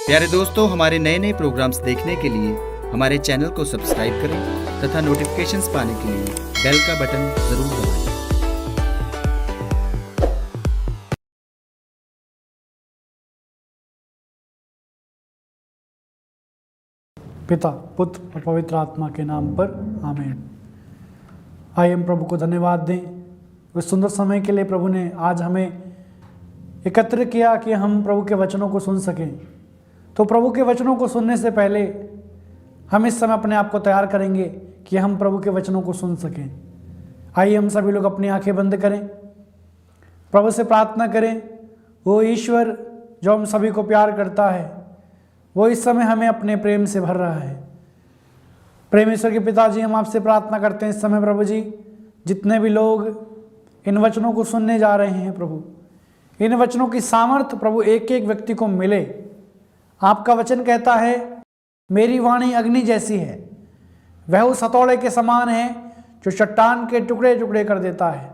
प्यारे दोस्तों, हमारे नए नए प्रोग्राम्स देखने के लिए हमारे चैनल को सब्सक्राइब करें तथा नोटिफिकेशंस पाने के लिए बेल का बटन जरूर दबाएं। पिता, पुत्र और पवित्र आत्मा के नाम पर आमीन। आइए हम प्रभु को धन्यवाद दें उस सुंदर समय के लिए। प्रभु ने आज हमें एकत्र किया कि हम प्रभु के वचनों को सुन सकें। तो प्रभु के वचनों को सुनने से पहले हम इस समय अपने आप को तैयार करेंगे कि हम प्रभु के वचनों को सुन सकें। आइए हम सभी लोग अपनी आंखें बंद करें, प्रभु से प्रार्थना करें। वो ईश्वर जो हम सभी को प्यार करता है, वो इस समय हमें अपने प्रेम से भर रहा है। प्रेमेश्वर के पिताजी, हम आपसे प्रार्थना करते हैं इस समय प्रभु जी, जितने भी लोग इन वचनों को सुनने जा रहे हैं प्रभु, इन वचनों की सामर्थ्य प्रभु एक एक व्यक्ति को मिले। आपका वचन कहता है, मेरी वाणी अग्नि जैसी है, वह उस हथौड़े के समान है जो चट्टान के टुकड़े टुकड़े कर देता है।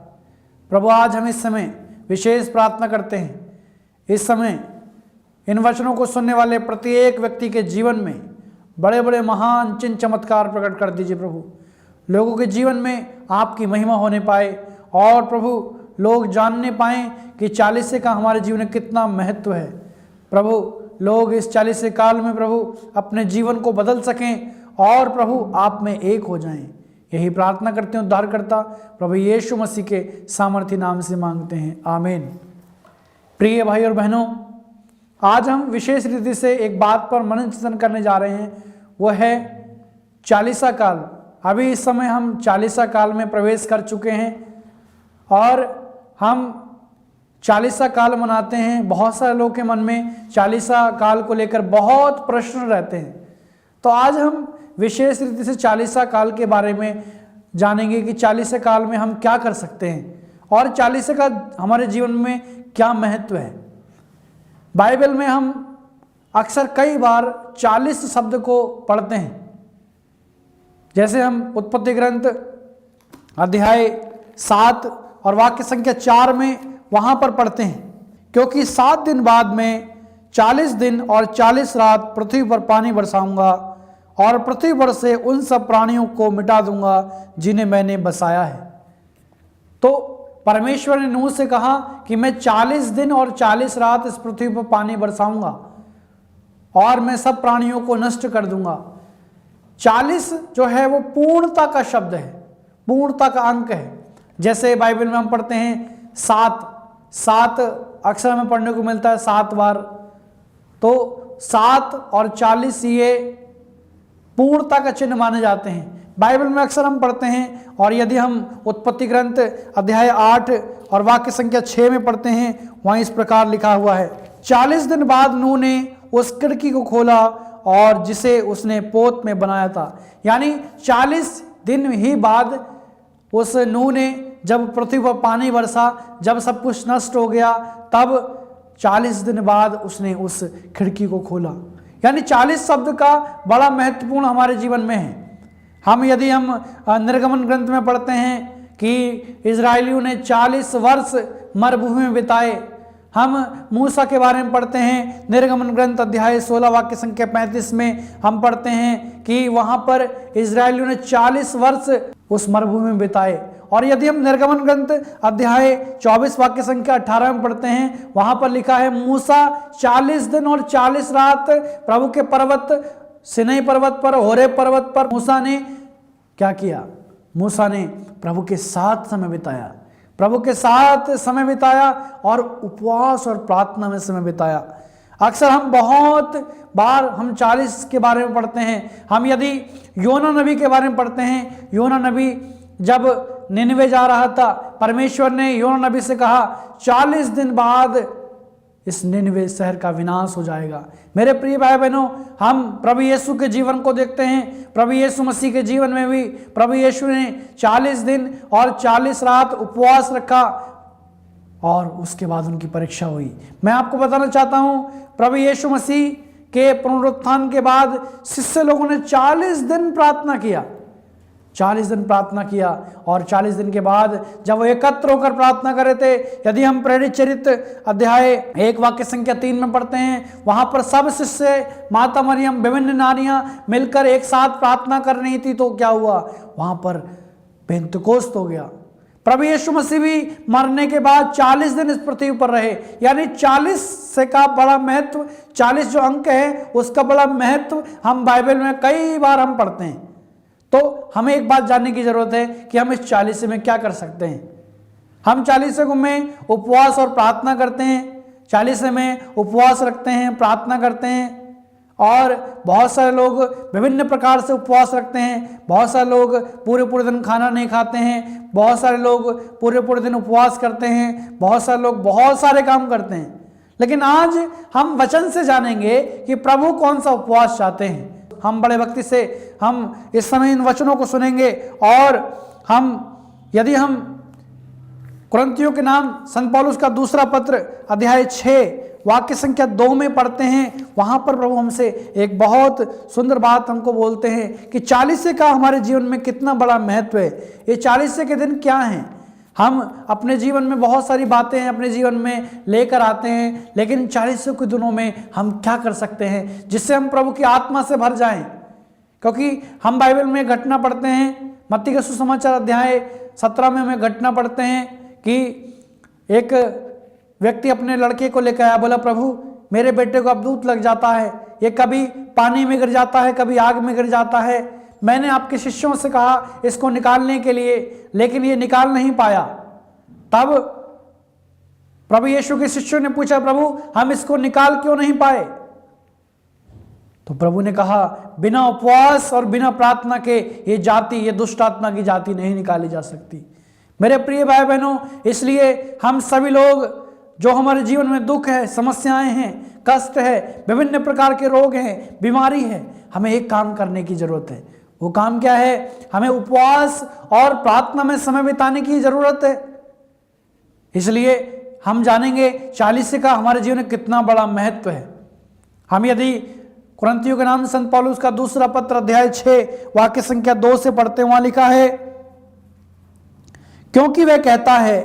प्रभु, आज हम इस समय विशेष प्रार्थना करते हैं, इस समय इन वचनों को सुनने वाले प्रत्येक व्यक्ति के जीवन में बड़े बड़े महान चिन्ह चमत्कार प्रकट कर दीजिए प्रभु। लोगों के जीवन में आपकी महिमा होने पाए और प्रभु लोग जानने पाएं कि 40 का हमारे जीवन में कितना महत्व है। प्रभु, लोग इस 40 काल में प्रभु अपने जीवन को बदल सकें और प्रभु आप में एक हो जाएं। यही प्रार्थना करते हैं उद्धारकर्ता प्रभु यीशु मसीह के सामर्थी नाम से मांगते हैं, आमीन। प्रिय भाई और बहनों, आज हम विशेष रीति से एक बात पर मनन चिंतन करने जा रहे हैं, वो है 40 काल। अभी इस समय हम 40 काल में प्रवेश कर चुके हैं और हम 40 काल मनाते हैं। बहुत सारे लोगों के मन में 40 काल को लेकर बहुत प्रश्न रहते हैं। तो आज हम विशेष रीति से 40 काल के बारे में जानेंगे कि 40 काल में हम क्या कर सकते हैं और 40 का हमारे जीवन में क्या महत्व है। बाइबल में हम अक्सर कई बार 40 शब्द को पढ़ते हैं। जैसे हम उत्पत्ति ग्रंथ अध्याय 7 और वाक्य संख्या 4 में वहां पर पढ़ते हैं, क्योंकि 7 दिन बाद में 40 दिन और 40 रात पृथ्वी पर पानी बरसाऊंगा और पृथ्वी पर से उन सब प्राणियों को मिटा दूंगा जिन्हें मैंने बसाया है। तो परमेश्वर ने नूह से कहा कि मैं 40 दिन और 40 रात इस पृथ्वी पर पानी बरसाऊंगा और मैं सब प्राणियों को नष्ट कर दूंगा। 40 जो है वो पूर्णता का शब्द है, पूर्णता का अंक है। जैसे बाइबल में हम पढ़ते हैं 7 अक्सर हमें पढ़ने को मिलता है 7 बार। तो 7 और 40 ये पूर्णता का चिन्ह माने जाते हैं। बाइबल में अक्सर हम पढ़ते हैं, और यदि हम उत्पत्ति ग्रंथ अध्याय 8 और वाक्य संख्या 6 में पढ़ते हैं, वहाँ इस प्रकार लिखा हुआ है, 40 दिन बाद नूह ने उस खिड़की को खोला और जिसे उसने पोत में बनाया था। यानी 40 दिन ही बाद उस नूह ने, जब पृथ्वी पर पानी बरसा, जब सब कुछ नष्ट हो गया, तब 40 दिन बाद उसने उस खिड़की को खोला। यानी 40 शब्द का बड़ा महत्वपूर्ण हमारे जीवन में है। यदि हम निर्गमन ग्रंथ में पढ़ते हैं कि इजरायलियों ने 40 वर्ष मरुभूमि में बिताए। हम मूसा के बारे में पढ़ते हैं, निर्गमन ग्रंथ अध्याय 16 वाक्य संख्या 35 में हम पढ़ते हैं कि वहां पर इजरायलियों ने 40 वर्ष उस मरुभूमि में बिताए। और यदि हम निर्गमन ग्रंथ अध्याय 24 वाक्य संख्या 18 में पढ़ते हैं, वहां पर लिखा है, मूसा 40 दिन और 40 रात प्रभु के पर्वत सिनै पर्वत पर, होरेब पर्वत पर मूसा ने क्या किया? मूसा ने प्रभु के साथ समय बिताया, प्रभु के साथ समय बिताया और उपवास और प्रार्थना में समय बिताया। अक्सर हम बहुत बार हम 40 के बारे में पढ़ते हैं। हम यदि योना नबी के बारे में पढ़ते हैं, योना नबी जब निनवे जा रहा था, परमेश्वर ने योना नबी से कहा 40 दिन बाद इस निनवे शहर का विनाश हो जाएगा। मेरे प्रिय भाई बहनों, हम प्रभु यीशु के जीवन को देखते हैं। प्रभु यीशु मसीह के जीवन में भी प्रभु यीशु ने 40 दिन और 40 रात उपवास रखा और उसके बाद उनकी परीक्षा हुई। मैं आपको बताना चाहता हूं, प्रभु यीशु मसीह के पुनरुत्थान के बाद शिष्य लोगों ने 40 दिन प्रार्थना किया। 40 दिन प्रार्थना किया और 40 दिन के बाद जब वो एकत्र होकर प्रार्थना कर रहे थे, यदि हम प्रेरित चरित्र अध्याय 1 वाक्य संख्या 3 में पढ़ते हैं, वहां पर सब शिष्य, माता मरियम, विभिन्न नारियां मिलकर एक साथ प्रार्थना कर रही थी। तो क्या हुआ, वहां पर पेंतकोस्त हो गया। प्रभु यीशु मसीह भी मरने के बाद 40 दिन इस पृथ्वी पर रहे, यानी 40 से का बड़ा महत्व, 40 जो अंक है उसका बड़ा महत्व हम बाइबल में कई बार हम पढ़ते हैं। तो हमें एक बात जानने की जरूरत है कि हम इस 40 में क्या कर सकते हैं। हम 40 में उपवास और प्रार्थना करते हैं, 40 में उपवास रखते हैं, प्रार्थना करते हैं, और बहुत सारे लोग विभिन्न प्रकार से उपवास रखते हैं। बहुत सारे लोग पूरे पूरे दिन खाना नहीं खाते हैं, बहुत सारे लोग पूरे पूरे दिन उपवास करते हैं, बहुत सारे लोग बहुत सारे काम करते हैं। लेकिन आज हम वचन से जानेंगे कि प्रभु कौन सा उपवास चाहते हैं। हम बड़े भक्ति से हम इस समय इन वचनों को सुनेंगे, और यदि हम कुरिन्थियों के नाम संत पौलुस का दूसरा पत्र अध्याय 6 वाक्य संख्या 2 में पढ़ते हैं, वहां पर प्रभु हमसे एक बहुत सुंदर बात हमको बोलते हैं कि 40 का हमारे जीवन में कितना बड़ा महत्व है। ये 40 के दिन क्या हैं। हम अपने जीवन में बहुत सारी बातें अपने जीवन में लेकर आते हैं, लेकिन 40 के दिनों में हम क्या कर सकते हैं जिससे हम प्रभु की आत्मा से भर जाएं। क्योंकि हम बाइबल में घटना पढ़ते हैं, मत्ती का सुसमाचार अध्याय 17 में हमें घटना पढ़ते हैं कि एक व्यक्ति अपने लड़के को लेकर आया, बोला प्रभु मेरे बेटे को अबदूत लग जाता है, ये कभी पानी में गिर जाता है, कभी आग में गिर जाता है। मैंने आपके शिष्यों से कहा इसको निकालने के लिए, लेकिन ये निकाल नहीं पाया। तब प्रभु यीशु के शिष्यों ने पूछा, प्रभु हम इसको निकाल क्यों नहीं पाए? तो प्रभु ने कहा, बिना उपवास और बिना प्रार्थना के ये दुष्ट आत्मा की जाति नहीं निकाली जा सकती। मेरे प्रिय भाई बहनों, इसलिए हम सभी लोग जो हमारे जीवन में दुख है, समस्याएं हैं, कष्ट है, विभिन्न प्रकार के रोग हैं, बीमारी है, हमें एक काम करने की जरूरत है। वो काम क्या है? हमें उपवास और प्रार्थना में समय बिताने की जरूरत है। इसलिए हम जानेंगे 40 का हमारे जीवन में कितना बड़ा महत्व है। हम यदि कुरिन्थियों के नाम संत पौलुस का दूसरा पत्र अध्याय 6 वाक्य संख्या 2 से पढ़ते, वहां लिखा है, क्योंकि वह कहता है,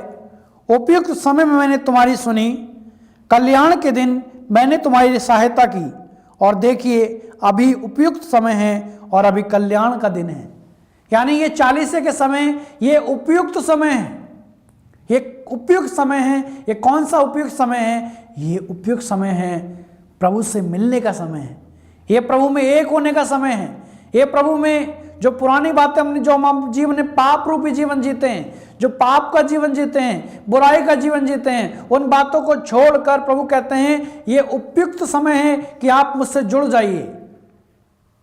उपयुक्त समय में मैंने तुम्हारी सुनी, कल्याण के दिन मैंने तुम्हारी सहायता की, और देखिए अभी उपयुक्त समय है और अभी कल्याण का दिन है। यानी ये 40 के समय ये उपयुक्त समय है। ये उपयुक्त समय है। ये कौन सा उपयुक्त समय है? ये उपयुक्त समय है प्रभु से मिलने का समय है। ये प्रभु में एक होने का समय है। ये प्रभु में जो पुरानी बातें हमने जो हम जीवन में पाप रूपी जीवन जीते हैं, जो पाप का जीवन जीते हैं, बुराई का जीवन जीते हैं, उन बातों को छोड़कर प्रभु कहते हैं ये उपयुक्त समय है कि आप मुझसे जुड़ जाइए।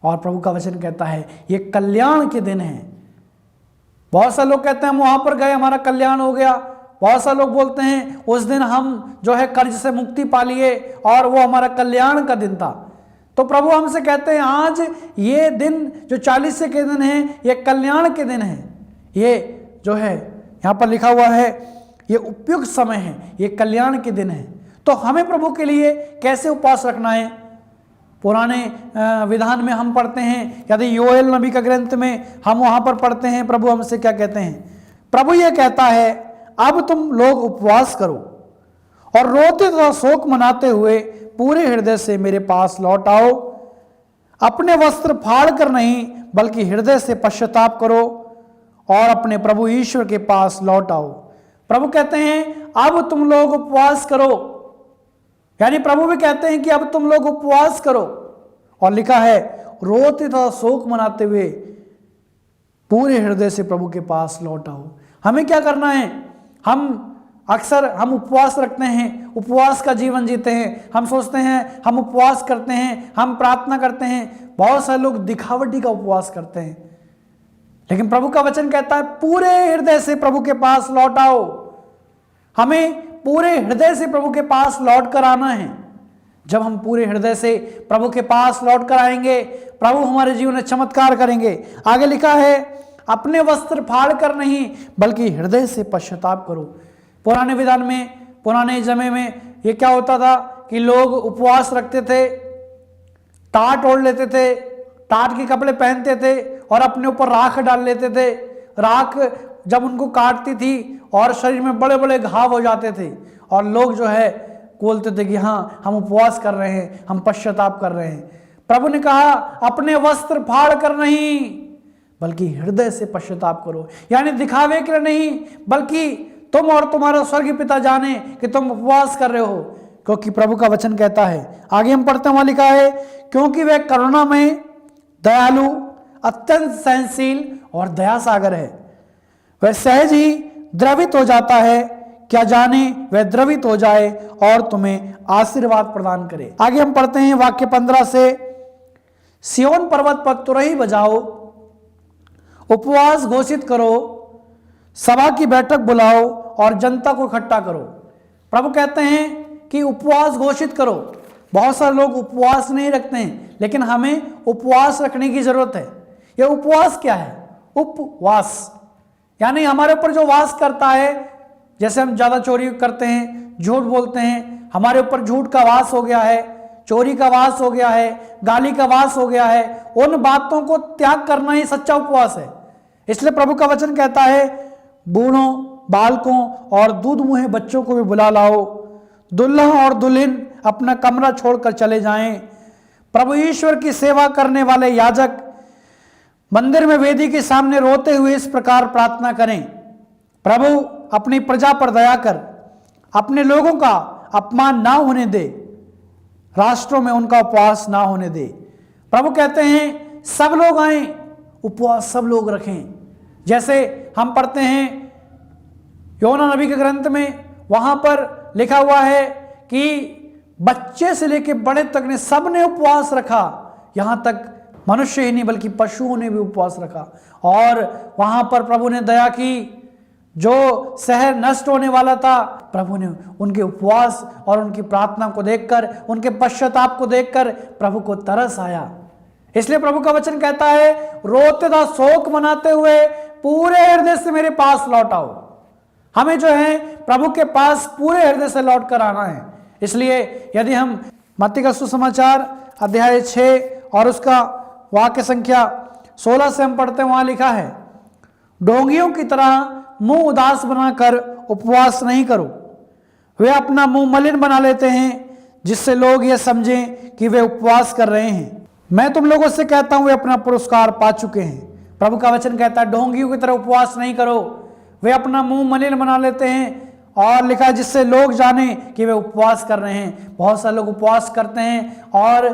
और प्रभु का वचन कहता है ये कल्याण के दिन है। बहुत सारे लोग कहते हैं हम वहां पर गए हमारा कल्याण हो गया। बहुत सारे लोग बोलते हैं उस दिन हम जो है कर्ज से मुक्ति पा लिए और वो हमारा कल्याण का दिन था। तो प्रभु हमसे कहते हैं आज ये दिन जो 40 के दिन है ये कल्याण के दिन है। ये जो है यहाँ पर लिखा हुआ है ये उपयुक्त समय है, ये कल्याण के दिन है। तो हमें प्रभु के लिए कैसे उपवास रखना है? पुराने विधान में हम पढ़ते हैं, यदि योएल नबी का ग्रंथ में हम वहां पर पढ़ते हैं प्रभु हमसे क्या कहते हैं। प्रभु ये कहता है अब तुम लोग उपवास करो और रोते तथा शोक मनाते हुए पूरे हृदय से मेरे पास लौट आओ। अपने वस्त्र फाड़ कर नहीं बल्कि हृदय से पश्चाताप करो और अपने प्रभु ईश्वर के पास लौट आओ। प्रभु कहते हैं अब तुम लोग उपवास करो, यानी प्रभु भी कहते हैं कि अब तुम लोग उपवास करो। और लिखा है रोते तथा शोक मनाते हुए पूरे हृदय से प्रभु के पास लौट आओ। हमें क्या करना है? हम अक्सर उपवास रखते हैं, उपवास का जीवन जीते हैं। हम सोचते हैं हम उपवास करते हैं, हम प्रार्थना करते हैं। बहुत सारे लोग दिखावटी का उपवास करते हैं, लेकिन प्रभु का वचन कहता है पूरे हृदय से प्रभु के पास लौट आओ। हमें पूरे हृदय से प्रभु के पास लौट कर आना है। जब हम पूरे हृदय से प्रभु के पास लौट कर आएंगे, प्रभु हमारे जीवन में चमत्कार करेंगे। आगे लिखा है अपने वस्त्र फाड़ कर नहीं बल्कि हृदय से पश्चाताप करो। पुराने विधान में, पुराने समय में ये क्या होता था कि लोग उपवास रखते थे, टाट ओढ़ लेते थे, टाट के कपड़े पहनते थे और अपने ऊपर राख डाल लेते थे। राख जब उनको काटती थी और शरीर में बड़े बड़े घाव हो जाते थे और लोग जो है बोलते थे कि हाँ हम उपवास कर रहे हैं, हम पश्चाताप कर रहे हैं। प्रभु ने कहा अपने वस्त्र फाड़ कर नहीं बल्कि हृदय से पश्चाताप करो, यानी दिखावे के लिए नहीं बल्कि तुम और तुम्हारा स्वर्गीय पिता जाने कि तुम उपवास कर रहे हो, क्योंकि प्रभु का वचन कहता है। आगे हम पढ़ते हैं, वहां लिखा है क्योंकि वह करुणामय, दयालु, अत्यंत सहनशील और दया सागर है। वह सहज ही द्रवित हो जाता है, क्या जाने वह द्रवित हो जाए और तुम्हें आशीर्वाद प्रदान करे। आगे हम पढ़ते हैं वाक्य 15 से, सिय्योन पर्वत पर तुरही बजाओ, उपवास घोषित करो, सभा की बैठक बुलाओ और जनता को इकट्ठा करो। प्रभु कहते हैं कि उपवास घोषित करो। बहुत सारे लोग उपवास नहीं रखते हैं, लेकिन हमें उपवास रखने की जरूरत है। यह उपवास क्या है? उपवास यानी हमारे ऊपर जो वास करता है, जैसे हम ज्यादा चोरी करते हैं, झूठ बोलते हैं, हमारे ऊपर झूठ का वास हो गया है, चोरी का वास हो गया है, गाली का वास हो गया है, उन बातों को त्याग करना ही सच्चा उपवास है। इसलिए प्रभु का वचन कहता है बूढ़ों, बालकों और दूध मुहे बच्चों को भी बुला लाओ, दुल्हा और दुल्हन अपना कमरा छोड़कर चले जाएं। प्रभु ईश्वर की सेवा करने वाले याजक मंदिर में वेदी के सामने रोते हुए इस प्रकार प्रार्थना करें, प्रभु अपनी प्रजा पर दया कर, अपने लोगों का अपमान ना होने दे, राष्ट्रों में उनका उपवास ना होने दे। प्रभु कहते हैं सब लोग आए, उपवास सब लोग रखें। जैसे हम पढ़ते हैं योना नबी के ग्रंथ में, वहां पर लिखा हुआ है कि बच्चे से लेकर बड़े तक ने सब ने उपवास रखा, यहां तक मनुष्य ही नहीं बल्कि पशुओं ने भी उपवास रखा। और वहां पर प्रभु ने दया की, जो शहर नष्ट होने वाला था, प्रभु ने उनके उपवास और उनकी प्रार्थना को देखकर, उनके पश्चाताप को देखकर प्रभु को तरस आया। इसलिए प्रभु का वचन कहता है रोते दा शोक मनाते हुए पूरे हृदय से मेरे पास लौट आओ। हमें जो है प्रभु के पास पूरे हृदय से लौट कर आना है। इसलिए यदि हम मत्ती का सुसमाचार अध्याय 6 और उसका वाक्य संख्या 16 से हम पढ़ते हैं, वहां लिखा है ढोंगियों की तरह मुंह उदास बनाकर उपवास नहीं करो, वे अपना मुंह मलिन बना लेते हैं जिससे लोग ये समझें कि वे उपवास कर रहे हैं। मैं तुम लोगों से कहता हूं वे अपना पुरस्कार पा चुके हैं। प्रभु का वचन कहता है ढोंगियों की तरह उपवास नहीं करो, वे अपना मुंह मलिन बना लेते हैं, और लिखा है जिससे लोग जाने कि वे उपवास कर रहे हैं। बहुत सारे लोग उपवास करते हैं और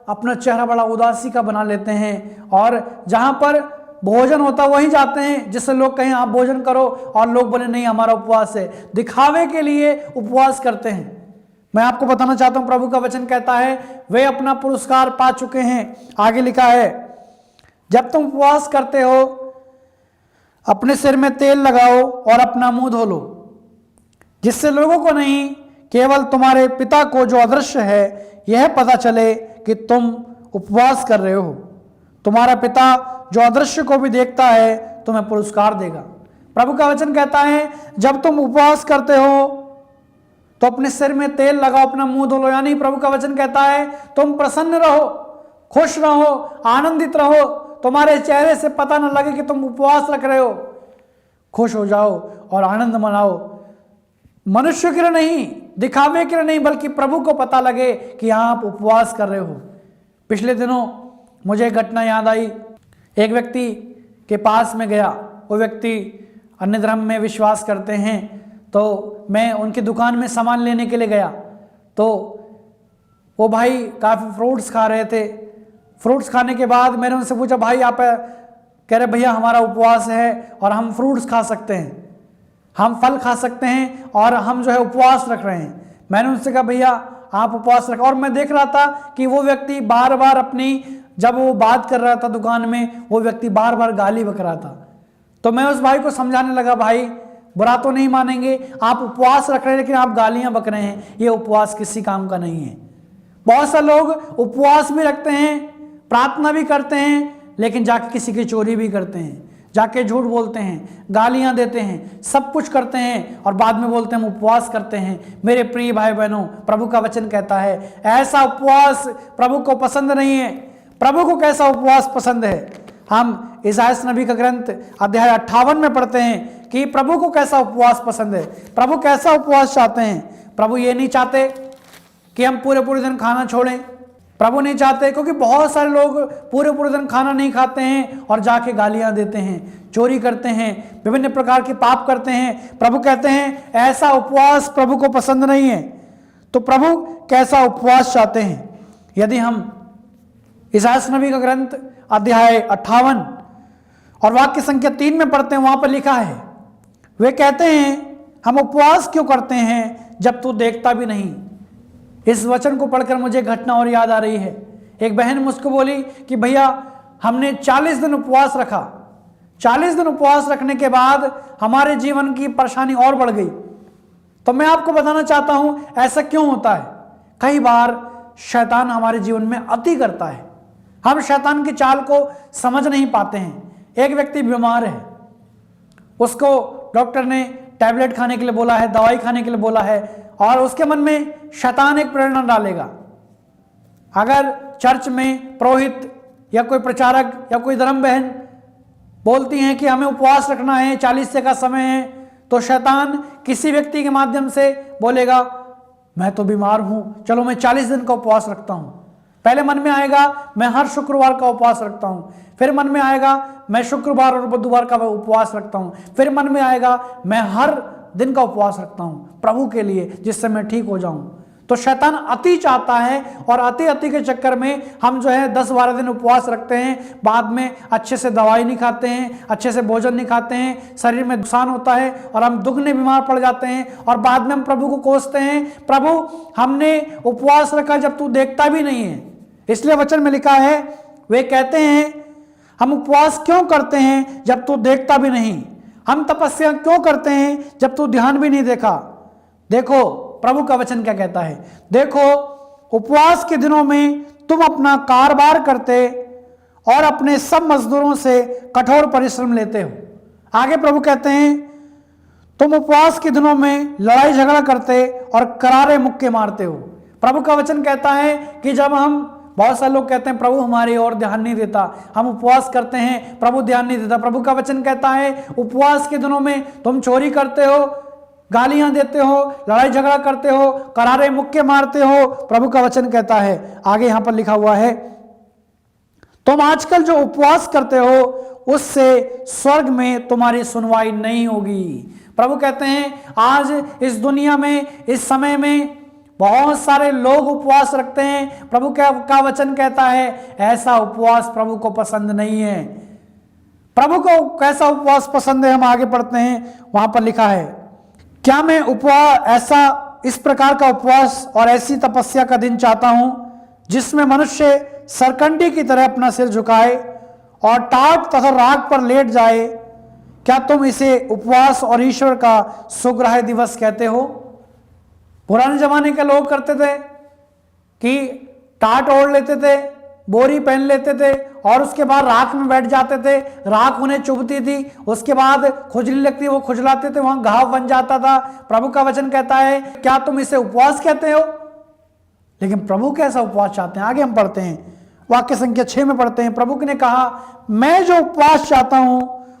अपना चेहरा बड़ा उदासी का बना लेते हैं, और जहां पर भोजन होता है वहीं जाते हैं जिससे लोग कहें आप भोजन करो, और लोग बोले नहीं हमारा उपवास है। दिखावे के लिए उपवास करते हैं। मैं आपको बताना चाहता हूं प्रभु का वचन कहता है वे अपना पुरस्कार पा चुके हैं। आगे लिखा है जब तुम उपवास करते हो अपने सिर में तेल लगाओ और अपना मुंह धो लो, जिससे लोगों को नहीं केवल तुम्हारे पिता को जो अदृश्य है यह पता चले कि तुम उपवास कर रहे हो। तुम्हारा पिता जो अदृश्य को भी देखता है तुम्हें पुरस्कार देगा। प्रभु का वचन कहता है जब तुम उपवास करते हो तो अपने सिर में तेल लगाओ, अपना मुंह धो लो। यानी प्रभु का वचन कहता है तुम प्रसन्न रहो, खुश रहो, आनंदित रहो, तुम्हारे चेहरे से पता न लगे कि तुम उपवास रख रहे हो। खुश हो जाओ और आनंद मनाओ, मनुष्य के लिए नहीं, दिखावे के लिए नहीं, बल्कि प्रभु को पता लगे कि आप उपवास कर रहे हो। पिछले दिनों मुझे एक घटना याद आई। एक व्यक्ति के पास में गया, वो व्यक्ति अन्य धर्म में विश्वास करते हैं, तो मैं उनकी दुकान में सामान लेने के लिए गया, तो वो भाई काफ़ी फ्रूट्स खा रहे थे। फ्रूट्स खाने के बाद मैंने उनसे पूछा भाई आप, कह रहे भैया हमारा उपवास है और हम फ्रूट्स खा सकते हैं, हम फल खा सकते हैं और हम जो है उपवास रख रहे हैं। मैंने उनसे कहा भैया आप उपवास रख, और मैं देख रहा था कि वो व्यक्ति बार बार अपनी, जब वो बात कर रहा था दुकान में, वो व्यक्ति बार बार गाली बक रहा था। तो मैं उस भाई को समझाने लगा भाई बुरा तो नहीं मानेंगे, आप उपवास रख रहे हैं लेकिन आप गालियां बक रहे हैं, ये उपवास किसी काम का नहीं है। बहुत से लोग उपवास भी रखते हैं, प्रार्थना भी करते हैं, लेकिन जाके किसी की चोरी भी करते हैं, जाके झूठ बोलते हैं, गालियां देते हैं, सब कुछ करते हैं और बाद में बोलते हैं हम उपवास करते हैं। मेरे प्रिय भाई बहनों, प्रभु का वचन कहता है ऐसा उपवास प्रभु को पसंद नहीं है। प्रभु को कैसा उपवास पसंद है? हम इसायास नबी का ग्रंथ अध्याय 58 में पढ़ते हैं कि प्रभु को कैसा उपवास पसंद है, प्रभु कैसा उपवास चाहते हैं। प्रभु ये नहीं चाहते कि हम पूरे पूरे दिन खाना छोड़ें, प्रभु नहीं चाहते, क्योंकि बहुत सारे लोग पूरे पूरे दिन खाना नहीं खाते हैं और जाके गालियां देते हैं, चोरी करते हैं, विभिन्न प्रकार के पाप करते हैं। प्रभु कहते हैं ऐसा उपवास प्रभु को पसंद नहीं है। तो प्रभु कैसा उपवास चाहते हैं? यदि हम इसायास नबी का ग्रंथ अध्याय 58 और वाक्य संख्या 3 में पढ़ते हैं, वहां पर लिखा है, वे कहते हैं हम उपवास क्यों करते हैं जब तू देखता भी नहीं। इस वचन को पढ़कर मुझे घटना और याद आ रही है। एक बहन मुझको बोली कि भैया हमने 40 दिन उपवास रखा, 40 दिन उपवास रखने के बाद हमारे जीवन की परेशानी और बढ़ गई। तो मैं आपको बताना चाहता हूं ऐसा क्यों होता है। कई बार शैतान हमारे जीवन में अति करता है, हम शैतान की चाल को समझ नहीं पाते हैं। एक व्यक्ति बीमार है, उसको डॉक्टर ने टैबलेट खाने के लिए बोला है, दवाई खाने के लिए बोला है, और उसके मन में शैतान एक प्रेरणा डालेगा। अगर चर्च में पुरोहित या कोई प्रचारक या कोई धर्म बहन बोलती हैं कि हमें उपवास रखना है, 40 से का समय है, तो शैतान किसी व्यक्ति के माध्यम से बोलेगा मैं तो बीमार हूं, चलो मैं 40 दिन का उपवास रखता हूं। पहले मन में आएगा मैं हर शुक्रवार का उपवास रखता हूं, फिर मन में आएगा मैं शुक्रवार और बुधवार का उपवास रखता हूं, फिर मन में आएगा मैं हर दिन का उपवास रखता हूं प्रभु के लिए, जिससे मैं ठीक हो जाऊं। तो शैतान अति चाहता है, और अति के चक्कर में हम जो है 10-12 दिन उपवास रखते हैं, बाद में अच्छे से दवाई नहीं खाते हैं, अच्छे से भोजन नहीं खाते हैं, शरीर में नुकसान होता है और हम दुगने बीमार पड़ जाते हैं, और बाद में हम प्रभु को कोसते हैं, प्रभु हमने उपवास रखा जब तू देखता भी नहीं है। इसलिए वचन में लिखा है, वे कहते हैं हम उपवास क्यों करते हैं जब तू देखता भी नहीं, हम तपस्या क्यों करते हैं जब तू ध्यान भी नहीं देखा। देखो प्रभु का वचन क्या कहता है, देखो उपवास के दिनों में तुम अपना कारोबार करते और अपने सब मजदूरों से कठोर परिश्रम लेते हो। आगे प्रभु कहते हैं तुम उपवास के दिनों में लड़ाई झगड़ा करते और करारे मुक्के मारते हो। प्रभु का वचन कहता है कि जब हम, बहुत सारे लोग कहते हैं प्रभु हमारी ओर ध्यान नहीं देता, हम उपवास करते हैं प्रभु ध्यान नहीं देता। प्रभु का वचन कहता है उपवास के दिनों में तुम चोरी करते हो, गालियां देते हो, लड़ाई झगड़ा करते हो, करारे मुक्के मारते हो। प्रभु का वचन कहता है, आगे यहां पर लिखा हुआ है, तुम आजकल जो उपवास करते हो उससे स्वर्ग में तुम्हारी सुनवाई नहीं होगी। प्रभु कहते हैं आज इस दुनिया में, इस समय में बहुत सारे लोग उपवास रखते हैं, प्रभु का वचन कहता है ऐसा उपवास प्रभु को पसंद नहीं है। प्रभु को कैसा उपवास पसंद है, हम आगे पढ़ते हैं, वहां पर लिखा है, क्या मैं उपवास ऐसा इस प्रकार का उपवास और ऐसी तपस्या का दिन चाहता हूं जिसमें मनुष्य सरकंडी की तरह अपना सिर झुकाए और टाट तथा राख पर लेट जाए। क्या तुम इसे उपवास और ईश्वर का सुग्रह दिवस कहते हो? पुराने जमाने के लोग करते थे कि टाट ओढ़ लेते थे, बोरी पहन लेते थे और उसके बाद राख में बैठ जाते थे, राख उन्हें चुभती थी, उसके बाद खुजली लगती, वो खुजलाते थे, वहां घाव बन जाता था। प्रभु का वचन कहता है क्या तुम इसे उपवास कहते हो? लेकिन प्रभु कैसा उपवास चाहते हैं, आगे हम पढ़ते हैं, वाक्य संख्या 6 में पढ़ते हैं, प्रभु ने कहा मैं जो उपवास चाहता हूं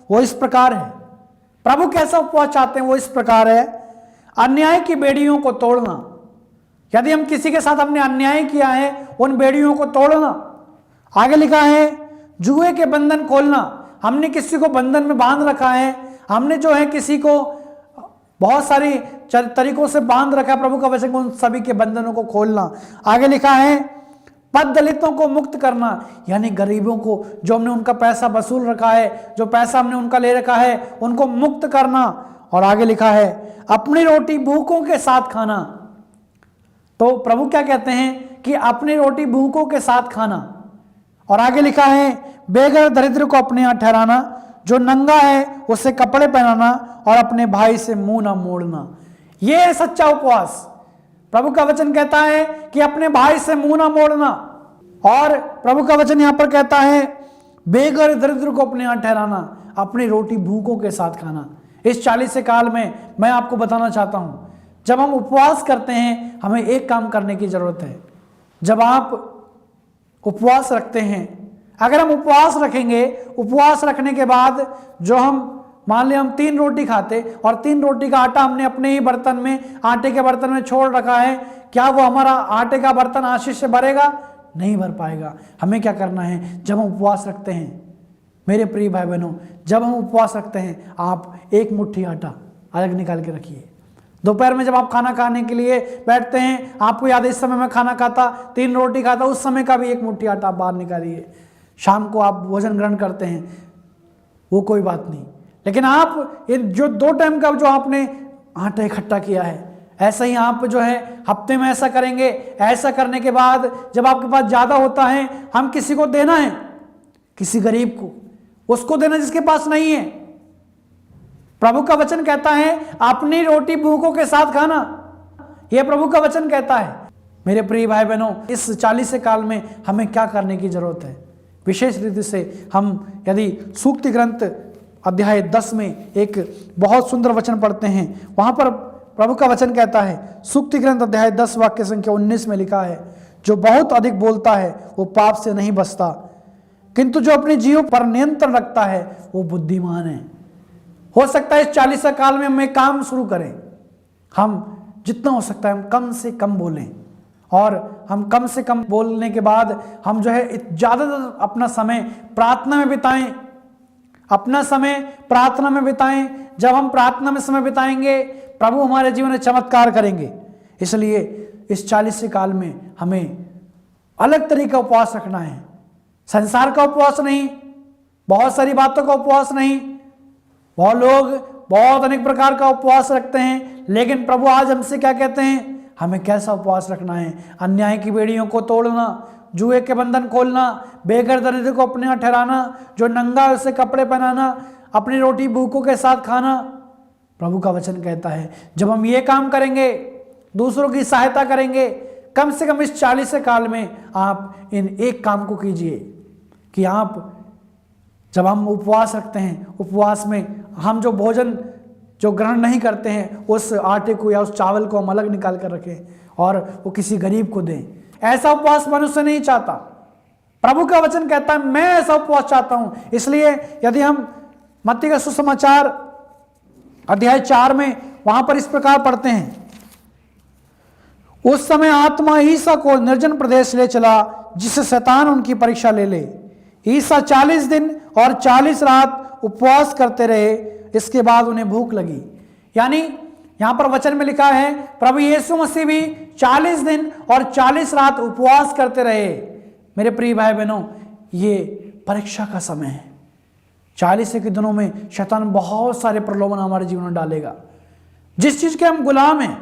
वो इस प्रकार है। प्रभु कैसा उपवास चाहते हैं, वो इस प्रकार है, अन्याय की बेड़ियों को तोड़ना। यदि हम किसी के साथ हमने अन्याय किया है, उन बेड़ियों को तोड़ना। आगे लिखा है जुए के बंधन खोलना। हमने किसी को बंधन में बांध रखा है, हमने जो है किसी को बहुत सारी तरीकों से बांध रखा है, प्रभु का वचन उन सभी के बंधनों को खोलना। आगे लिखा है पद दलितों को मुक्त करना, यानी गरीबों को, जो हमने उनका पैसा वसूल रखा है, जो पैसा हमने उनका ले रखा है, उनको मुक्त करना। और आगे लिखा है अपनी रोटी भूखों के साथ खाना। तो प्रभु क्या कहते हैं कि अपनी रोटी भूखों के साथ खाना। और आगे लिखा है बेघर दरिद्र को अपने यहाँ ठहराना, जो नंगा है उसे कपड़े पहनाना और अपने भाई से मुंह ना मोड़ना। यह है सच्चा उपवास। प्रभु का वचन कहता है कि अपने भाई से मुंह ना मोड़ना। और प्रभु का वचन यहां पर कहता है बेघर दरिद्र को अपने यहाँ ठहराना, अपनी रोटी भूखों के साथ खाना। इस 40 काल में मैं आपको बताना चाहता हूं, जब हम उपवास करते हैं हमें एक काम करने की जरूरत है। जब आप उपवास रखते हैं, अगर हम उपवास रखेंगे, उपवास रखने के बाद जो हम मान लिया हम 3 रोटी खाते और 3 रोटी का आटा हमने अपने ही बर्तन में, आटे के बर्तन में छोड़ रखा है, क्या वो हमारा आटे का बर्तन आशीष से भरेगा? नहीं भर पाएगा। हमें क्या करना है? जब हम उपवास रखते हैं मेरे प्रिय भाई बहनों, जब हम उपवास रखते हैं, आप 1 मुट्ठी आटा अलग निकाल के रखिए। दोपहर में जब आप खाना खाने के लिए बैठते हैं, आपको याद है इस समय मैं खाना खाता, 3 रोटी खाता, उस समय का भी 1 मुट्ठी आटा आप बाहर निकालिए। शाम को आप भोजन ग्रहण करते हैं, वो कोई बात नहीं, लेकिन आप ये जो 2 टाइम का जो आपने आटा इकट्ठा किया है, ऐसा ही आप जो है हफ्ते में ऐसा करेंगे। ऐसा करने के बाद जब आपके पास ज़्यादा होता है, हम किसी को देना है, किसी गरीब को, उसको देना जिसके पास नहीं है। प्रभु का वचन कहता है अपनी रोटी भूखों के साथ खाना, यह प्रभु का वचन कहता है। मेरे प्रिय भाई बहनों, इस 40 काल में हमें क्या करने की जरूरत है? विशेष रीति से हम यदि सूक्ति ग्रंथ अध्याय 10 में एक बहुत सुंदर वचन पढ़ते हैं, वहां पर प्रभु का वचन कहता है, सूक्ति ग्रंथ अध्याय 10 वाक्य संख्या 19 में लिखा है, जो बहुत अधिक बोलता है वो पाप से नहीं बचता, किंतु जो अपने जीव पर नियंत्रण रखता है वो बुद्धिमान है। हो सकता है इस 40 काल में हम एक काम शुरू करें, हम जितना हो सकता है हम कम से कम बोलें, और हम कम से कम बोलने के बाद हम जो है ज़्यादातर अपना समय प्रार्थना में बिताएं, अपना समय प्रार्थना में बिताएं। जब हम प्रार्थना में समय बिताएंगे, प्रभु हमारे जीवन में चमत्कार करेंगे। इसलिए इस 40 काल में हमें अलग तरीके का उपवास रखना है। संसार का उपवास नहीं, बहुत सारी बातों का उपवास नहीं। बहुत लोग बहुत अनेक प्रकार का उपवास रखते हैं, लेकिन प्रभु आज हमसे क्या कहते हैं? हमें कैसा उपवास रखना है? अन्याय की बेड़ियों को तोड़ना, जुए के बंधन खोलना, बेघर दरिद्र को अपने यहाँ ठहराना, जो नंगा है उसे कपड़े पहनाना, अपनी रोटी भूखों के साथ खाना। प्रभु का वचन कहता है जब हम ये काम करेंगे, दूसरों की सहायता करेंगे, कम से कम इस 40 काल में आप इन एक काम को कीजिए कि आप जब हम उपवास रखते हैं, उपवास में हम जो भोजन जो ग्रहण नहीं करते हैं, उस आटे को या उस चावल को हम अलग निकाल कर रखें और वो किसी गरीब को दें। ऐसा उपवास मनुष्य नहीं चाहता। प्रभु का वचन कहता है मैं ऐसा उपवास चाहता हूं। इसलिए यदि हम मत्ती का सुसमाचार अध्याय 4 में वहां पर इस प्रकार पढ़ते हैं, उस समय आत्मा ईसा को निर्जन प्रदेश ले चला, जिससे शैतान उनकी परीक्षा ले ले। ईसा 40 दिन और 40 रात उपवास करते रहे, इसके बाद उन्हें भूख लगी। यानी यहां पर वचन में लिखा है प्रभु यीशु मसीह भी 40 दिन और 40 रात उपवास करते रहे। मेरे प्रिय भाई बहनों, ये परीक्षा का समय है। 40 के दिनों में शैतान बहुत सारे प्रलोभन हमारे जीवन में डालेगा। जिस चीज के हम गुलाम हैं,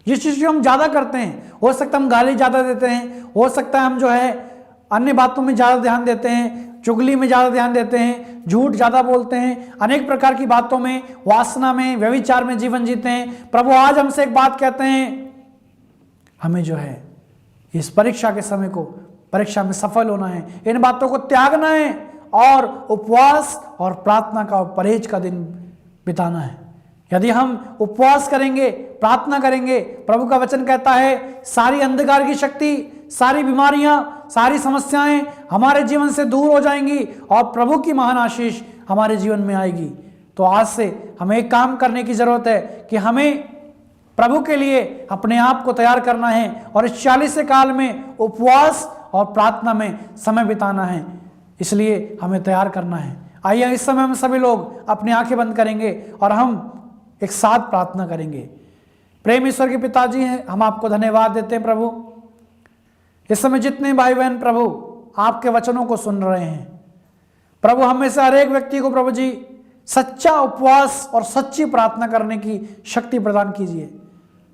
जिस चीज को हम ज्यादा करते हैं, हो सकता है हम गाली ज्यादा देते हैं, हो सकता है हम जो है अन्य बातों में ज्यादा ध्यान देते हैं, चुगली में ज्यादा ध्यान देते हैं, झूठ ज्यादा बोलते हैं, अनेक प्रकार की बातों में, वासना में, व्यभिचार में जीवन जीते हैं। प्रभु आज हमसे एक बात कहते हैं, हमें जो है इस परीक्षा के समय को, परीक्षा में सफल होना है, इन बातों को त्यागना है और उपवास और प्रार्थना का और परहेज का दिन बिताना है। यदि हम उपवास करेंगे, प्रार्थना करेंगे, प्रभु का वचन कहता है सारी अंधकार की शक्ति, सारी बीमारियां, सारी समस्याएं हमारे जीवन से दूर हो जाएंगी और प्रभु की महान आशीष हमारे जीवन में आएगी। तो आज से हमें एक काम करने की जरूरत है कि हमें प्रभु के लिए अपने आप को तैयार करना है और इस 40 काल में उपवास और प्रार्थना में समय बिताना है। इसलिए हमें तैयार करना है। आइए इस समय हम सभी लोग अपनी आंखें बंद करेंगे और हम एक साथ प्रार्थना करेंगे। प्रेम ईश्वर के पिताजी हैं, हम आपको धन्यवाद देते हैं प्रभु। इस समय जितने भाई बहन प्रभु आपके वचनों को सुन रहे हैं, प्रभु हमें से हर एक व्यक्ति को प्रभु जी सच्चा उपवास और सच्ची प्रार्थना करने की शक्ति प्रदान कीजिए,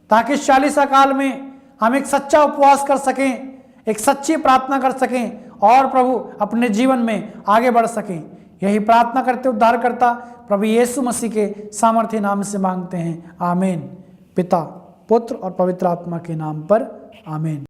ताकि इस 40 काल में हम एक सच्चा उपवास कर सकें, एक सच्ची प्रार्थना कर सकें और प्रभु अपने जीवन में आगे बढ़ सकें। यही प्रार्थना करते उद्धारकर्ता प्रभु यीशु मसीह के सामर्थ्य नाम से मांगते हैं, आमीन। पिता, पुत्र और पवित्र आत्मा के नाम पर, आमीन।